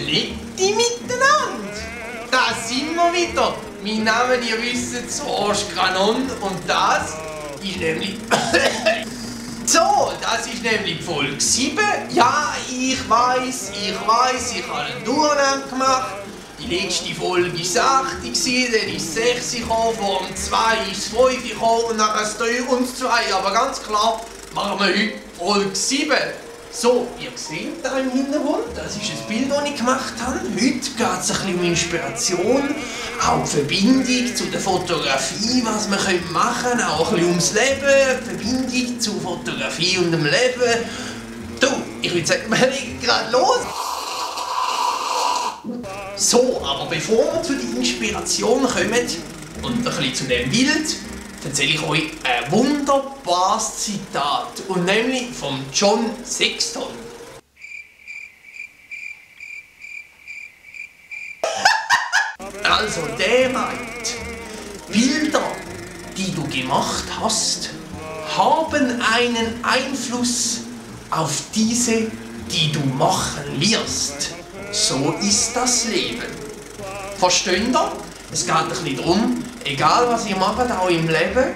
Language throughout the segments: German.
Letti miteinander! Da sind wir wieder! Mein Name, ihr wisst es, Arschkanon und das ist nämlich... So, das ist nämlich Folge 7. Ja, ich weiß, ich habe einen Durchgang gemacht. Die letzte Folge war 8, dann ist 6 gekommen, vor dem 2 ist 5 gekommen und dann das 3 und 2. Aber ganz klar machen wir heute Folge 7. So, ihr seht da im Hintergrund, das ist ein Bild, das ich gemacht habe. Heute geht es ein bisschen um Inspiration, auch die Verbindung zu der Fotografie, was wir machen können, auch ein bisschen ums Leben, die Verbindung zu Fotografie und dem Leben. Du, ich würde sagen, wir legen gerade los. So, aber bevor wir zu der Inspiration kommen und ein bisschen zu dem Bild, erzähle ich euch ein wunderbares Zitat, und nämlich von John Sexton. Also, der meint, Bilder, die du gemacht hast, haben einen Einfluss auf diese, die du machen wirst. So ist das Leben. Versteht ihr? Es geht ein bisschen darum, egal was ihr macht, auch im Leben,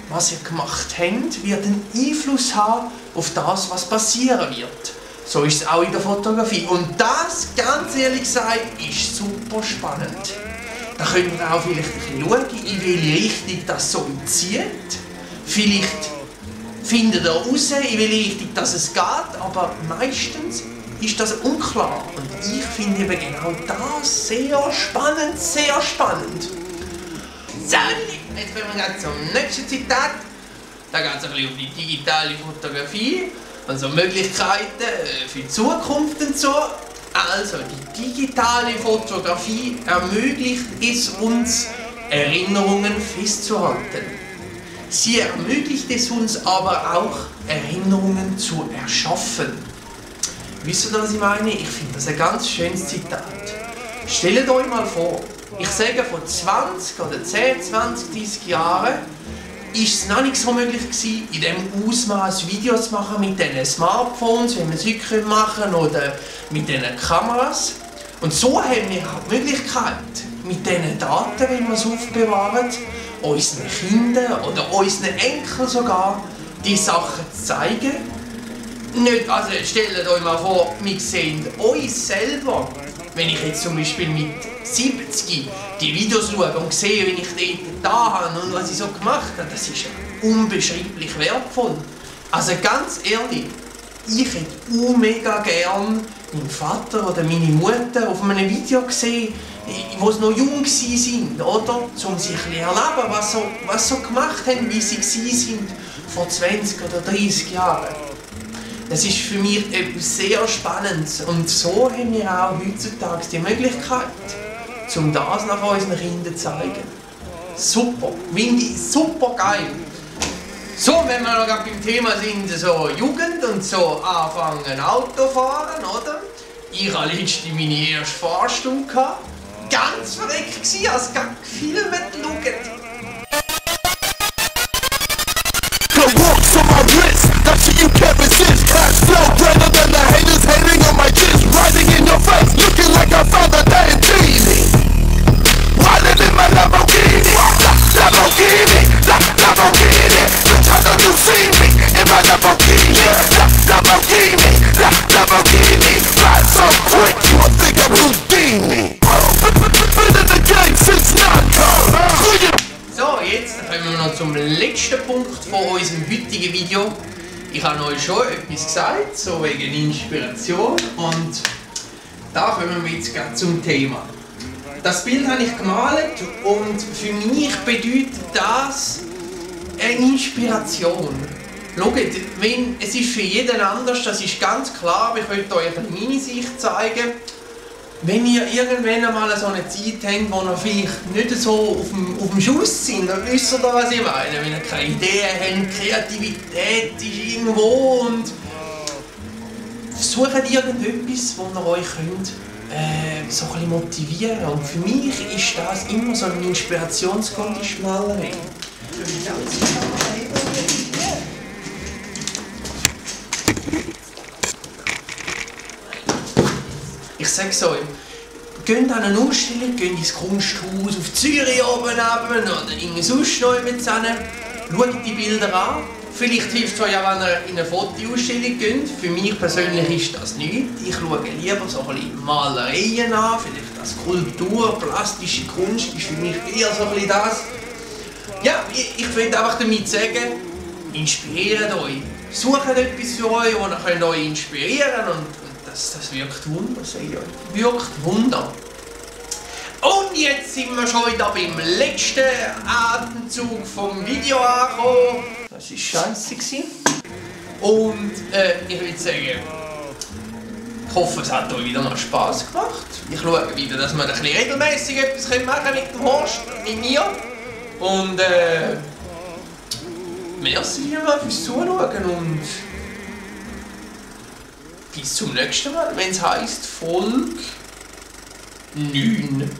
was ihr gemacht habt, wird einen Einfluss haben auf das, was passieren wird. So ist es auch in der Fotografie. Und das, ganz ehrlich gesagt, ist super spannend. Da könnt ihr auch vielleicht ein bisschen schauen, in welche Richtung das so zieht. Vielleicht findet ihr heraus, in welche Richtung das geht, aber meistens ist das unklar. Und ich finde eben genau das sehr spannend, sehr spannend. So, jetzt kommen wir gleich zum nächsten Zitat. Da geht es ein bisschen um die digitale Fotografie, also Möglichkeiten für die Zukunft und so. Also, die digitale Fotografie ermöglicht es uns, Erinnerungen festzuhalten. Sie ermöglicht es uns aber auch, Erinnerungen zu erschaffen. Wisst ihr, was ich meine? Ich finde das ein ganz schönes Zitat. Stellt euch mal vor, ich sage, vor 20 oder 10, 20, 30 Jahren ist es noch nicht so möglich gewesen, in diesem Ausmaß Videos zu machen mit diesen Smartphones, wie wir es heute machen können, oder mit diesen Kameras. Und so haben wir die Möglichkeit, mit diesen Daten, wenn wir es aufbewahren, unseren Kindern oder unseren Enkeln sogar, die Sachen zu zeigen. Nicht, also stellt euch mal vor, wir sehen uns selber. Wenn ich jetzt zum Beispiel mit 70 die Videos schaue und sehe, wie ich dort da habe und was ich so gemacht habe, das ist unbeschreiblich wertvoll. Also ganz ehrlich, ich hätte mega gern meinen Vater oder meine Mutter auf einem Video gesehen, wo sie noch jung waren, oder? Um sich zu erleben, was sie gemacht haben, wie sie waren vor 20 oder 30 Jahren. Das ist für mich etwas sehr Spannendes, und so haben wir auch heutzutage die Möglichkeit, um das nach unseren Kindern zu zeigen. Super, finde ich super geil. So, wenn wir noch beim Thema sind, so Jugend und so anfangen Autofahren, oder? Ich hatte letztens meine erste Fahrstunde. Ganz verrückt gewesen, als ich gefilmt schaut. You can't resist, cash flow greater than the haters hating on my kids, riding in your face, looking like I found a damn genie. Riding in my Lamborghini, Lamborghini, Lamborghini. Bitch, I know you see me in my Lamborghini, Lamborghini, Lamborghini. Ride so quick, you would think I'm Houdini. Been in the game since Naco. So, jetzt kommen wir noch zum letzten Punkt von unserem heutigen Video. Ich habe euch schon etwas gesagt, so wegen Inspiration, und da kommen wir jetzt gleich zum Thema. Das Bild habe ich gemalt, und für mich bedeutet das eine Inspiration. Schaut, es ist für jeden anders, das ist ganz klar, aber ich möchte euch meine Sicht zeigen. Wenn ihr irgendwann einmal so eine Zeit habt, wo ihr vielleicht nicht so auf dem Schuss sind, dann wisst ihr, was ich meine. Wenn ihr keine Ideen habt, Kreativität ist irgendwo, und versucht irgendetwas, wo ihr euch könnt, so ein bisschen motivieren. Und für mich ist das immer so eine Inspirationsgrund, ist Malerei. Ich sag's euch, geht an eine Ausstellung, geht ins Kunsthaus auf Zürich oben oder irgendwie sonst noch mit zusammen, schaut die Bilder an. Vielleicht hilft es euch auch, wenn ihr in eine Fotoausstellung geht. Für mich persönlich ist das nichts. Ich schaue lieber so ein bisschen Malereien an, vielleicht als Skulptur, plastische Kunst ist für mich eher so ein bisschen das. Ja, ich will einfach damit sagen, inspiriert euch. Sucht etwas für euch, das ihr euch inspirieren könnt und das wirkt Wunder, sage ich euch. Wirkt Wunder. Und jetzt sind wir schon wieder beim letzten Atemzug vom Video angekommen. Das war scheiße. Und ich würde sagen, ich hoffe, es hat euch wieder mal Spass gemacht. Ich schaue wieder, dass wir ein bisschen regelmäßig etwas machen können mit dem Horst, mit mir. Und merci vielmals fürs Zuschauen und bis zum nächsten Mal, wenn es heisst Folge 9.